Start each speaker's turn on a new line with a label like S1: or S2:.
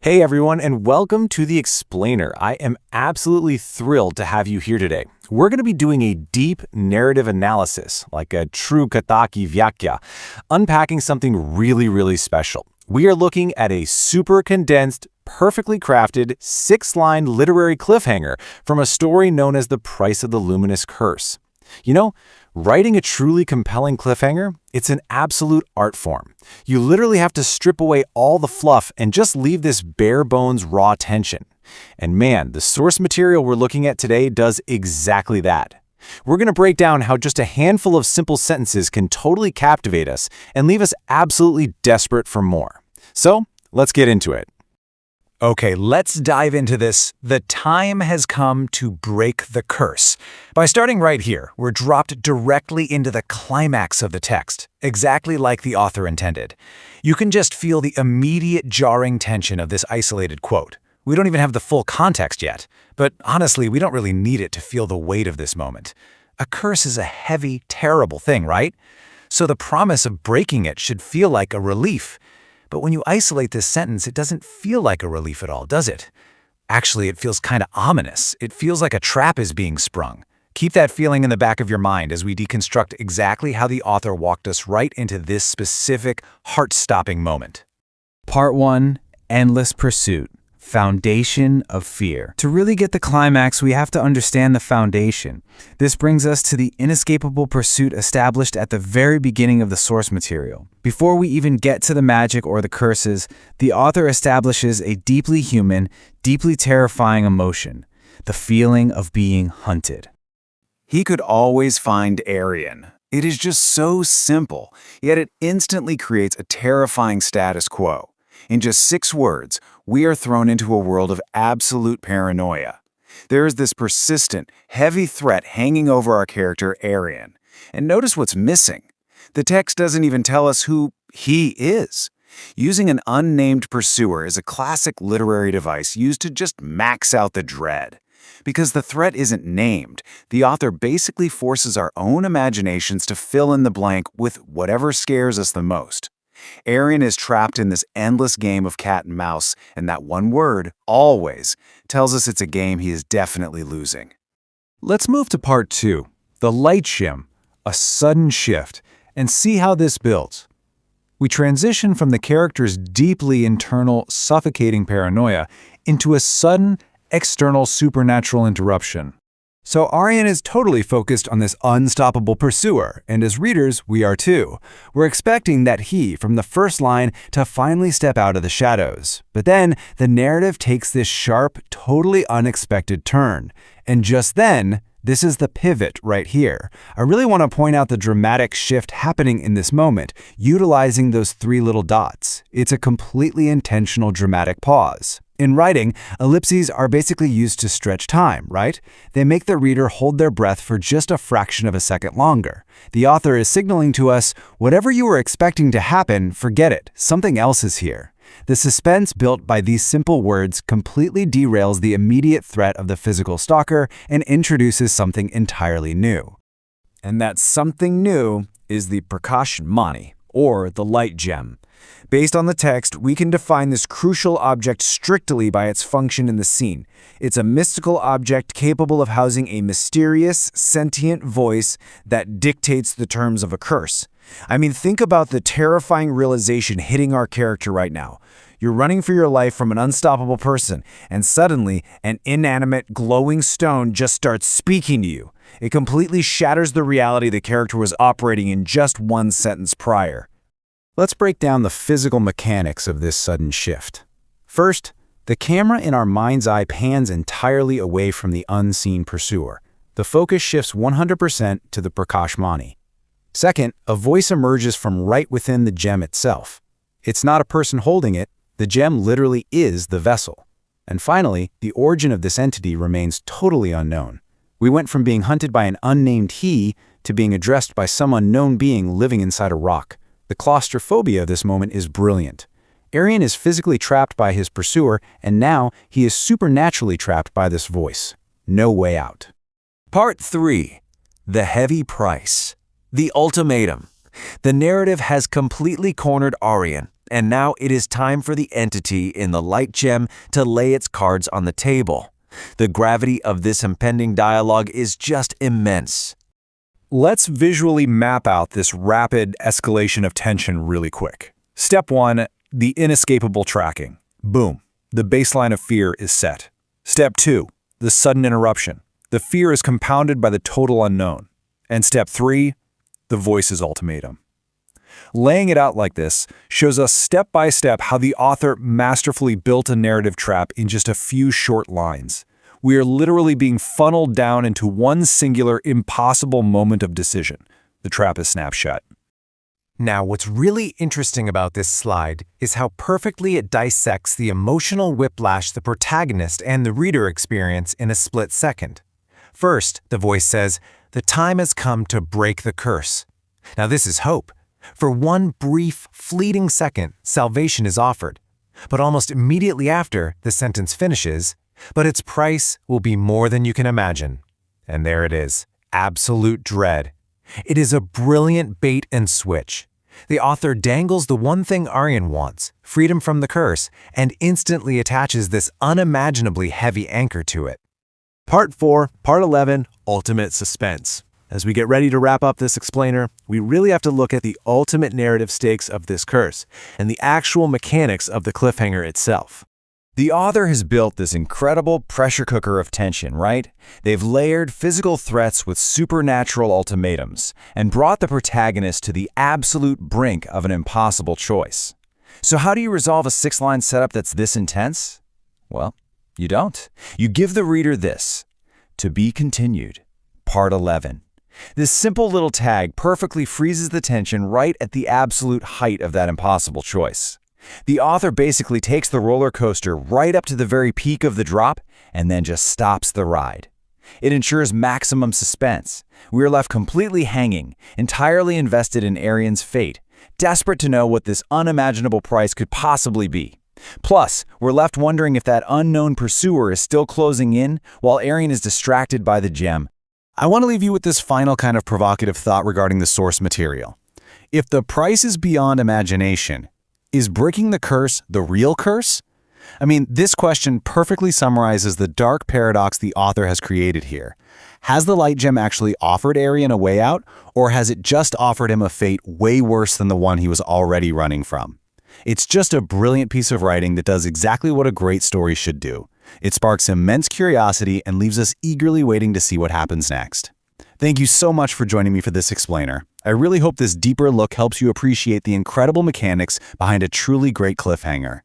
S1: Hey everyone, and welcome to The Explainer. I am absolutely thrilled to have you here today. We're going to be doing a deep narrative analysis, like a true kataki vyakya, unpacking something really special. We are looking at a super condensed, perfectly crafted, 6-line literary cliffhanger from a story known as The Price of the Luminous Curse. You know, writing a truly compelling cliffhanger, it's an absolute art form. You literally have to strip away all the fluff and just leave this bare-bones raw tension. And man, the source material we're looking at today does exactly that. We're going to break down how just a handful of simple sentences can totally captivate us and leave us absolutely desperate for more. So, let's get into it.
S2: Okay, let's dive into this. The time has come to break the curse. By starting right here, we're dropped directly into the climax of the text, exactly like the author intended. You can just feel the immediate jarring tension of this isolated quote. We don't even have the full context yet, but honestly, we don't really need it to feel the weight of this moment. A curse is a heavy, terrible thing, right? So the promise of breaking it should feel like a relief. But when you isolate this sentence, it doesn't feel like a relief at all, does it? Actually, it feels kind of ominous. It feels like a trap is being sprung. Keep that feeling in the back of your mind as we deconstruct exactly how the author walked us right into this specific, heart-stopping moment.
S3: Part 1. Endless Pursuit. Foundation of Fear. To really get the climax, we have to understand the foundation. This brings us to the inescapable pursuit established at the very beginning of the source material. Before we even get to the magic or the curses, the author establishes a deeply human, deeply terrifying emotion, the feeling of being hunted.
S2: He could always find Aryan. It is just so simple, yet it instantly creates a terrifying status quo. In just 6 words, we are thrown into a world of absolute paranoia. There is this persistent, heavy threat hanging over our character, Aryan. And notice what's missing. The text doesn't even tell us who he is. Using an unnamed pursuer is a classic literary device used to just max out the dread. Because the threat isn't named, the author basically forces our own imaginations to fill in the blank with whatever scares us the most. Aryan is trapped in this endless game of cat and mouse, and that one word, always, tells us it's a game he is definitely losing.
S3: Let's move to part 2, the light shim, a sudden shift, and see how this builds. We transition from the character's deeply internal, suffocating paranoia into a sudden, external supernatural interruption. So Aryan is totally focused on this unstoppable pursuer, and as readers, we are too. We're expecting that he, from the first line, to finally step out of the shadows. But then, the narrative takes this sharp, totally unexpected turn. And just then, this is the pivot right here. I really want to point out the dramatic shift happening in this moment, utilizing those 3 little dots. It's a completely intentional dramatic pause. In writing, ellipses are basically used to stretch time, right? They make the reader hold their breath for just a fraction of a second longer. The author is signaling to us, whatever you were expecting to happen, forget it, something else is here. The suspense built by these simple words completely derails the immediate threat of the physical stalker and introduces something entirely new. And that something new is the Prakash Mani, or the light gem. Based on the text, we can define this crucial object strictly by its function in the scene. It's a mystical object capable of housing a mysterious, sentient voice that dictates the terms of a curse. I mean, think about the terrifying realization hitting our character right now. You're running for your life from an unstoppable person, and suddenly, an inanimate, glowing stone just starts speaking to you. It completely shatters the reality the character was operating in just 1 sentence prior. Let's break down the physical mechanics of this sudden shift. First, the camera in our mind's eye pans entirely away from the unseen pursuer. The focus shifts 100% to the Prakash Mani. Second, a voice emerges from right within the gem itself. It's not a person holding it, the gem literally is the vessel. And finally, the origin of this entity remains totally unknown. We went from being hunted by an unnamed he to being addressed by some unknown being living inside a rock. The claustrophobia of this moment is brilliant. Aryan is physically trapped by his pursuer, and now he is supernaturally trapped by this voice. No way out.
S2: Part 3. The Heavy Price. The Ultimatum. The narrative has completely cornered Aryan.
S4: And now it is time for the entity in the light gem to lay its cards on the table. The gravity of this impending dialogue is just immense.
S3: Let's visually map out this rapid escalation of tension really quick. Step 1, the inescapable tracking. Boom. The baseline of fear is set. Step 2, the sudden interruption. The fear is compounded by the total unknown. And step 3, the voice's ultimatum. Laying it out like this shows us step by step how the author masterfully built a narrative trap in just a few short lines. We are literally being funneled down into one singular, impossible moment of decision. The trap is snapped shut.
S1: Now, what's really interesting about this slide is how perfectly it dissects the emotional whiplash the protagonist and the reader experience in a split second. First, the voice says, "The time has come to break the curse." Now, this is hope. For one brief, fleeting second, salvation is offered. But almost immediately after, the sentence finishes, "But its price will be more than you can imagine." And there it is, absolute dread. It is a brilliant bait and switch. The author dangles the one thing Aryan wants, freedom from the curse, and instantly attaches this unimaginably heavy anchor to it.
S4: Part 4, Part 11, Ultimate Suspense. As we get ready to wrap up this explainer, we really have to look at the ultimate narrative stakes of this curse and the actual mechanics of the cliffhanger itself.
S2: The author has built this incredible pressure cooker of tension, right? They've layered physical threats with supernatural ultimatums and brought the protagonist to the absolute brink of an impossible choice. So how do you resolve a 6-line setup that's this intense? Well, you don't. You give the reader this: "To be continued, Part 11. This simple little tag perfectly freezes the tension right at the absolute height of that impossible choice. The author basically takes the roller coaster right up to the very peak of the drop and then just stops the ride. It ensures maximum suspense. We are left completely hanging, entirely invested in Aryan's fate, desperate to know what this unimaginable price could possibly be. Plus, we're left wondering if that unknown pursuer is still closing in while Aryan is distracted by the gem.
S3: I want to leave you with this final kind of provocative thought regarding the source material. If the price is beyond imagination, is breaking the curse the real curse? I mean, this question perfectly summarizes the dark paradox the author has created here. Has the light gem actually offered Aryan a way out, or has it just offered him a fate way worse than the one he was already running from? It's just a brilliant piece of writing that does exactly what a great story should do. It sparks immense curiosity and leaves us eagerly waiting to see what happens next. Thank you so much for joining me for this explainer. I really hope this deeper look helps you appreciate the incredible mechanics behind a truly great cliffhanger.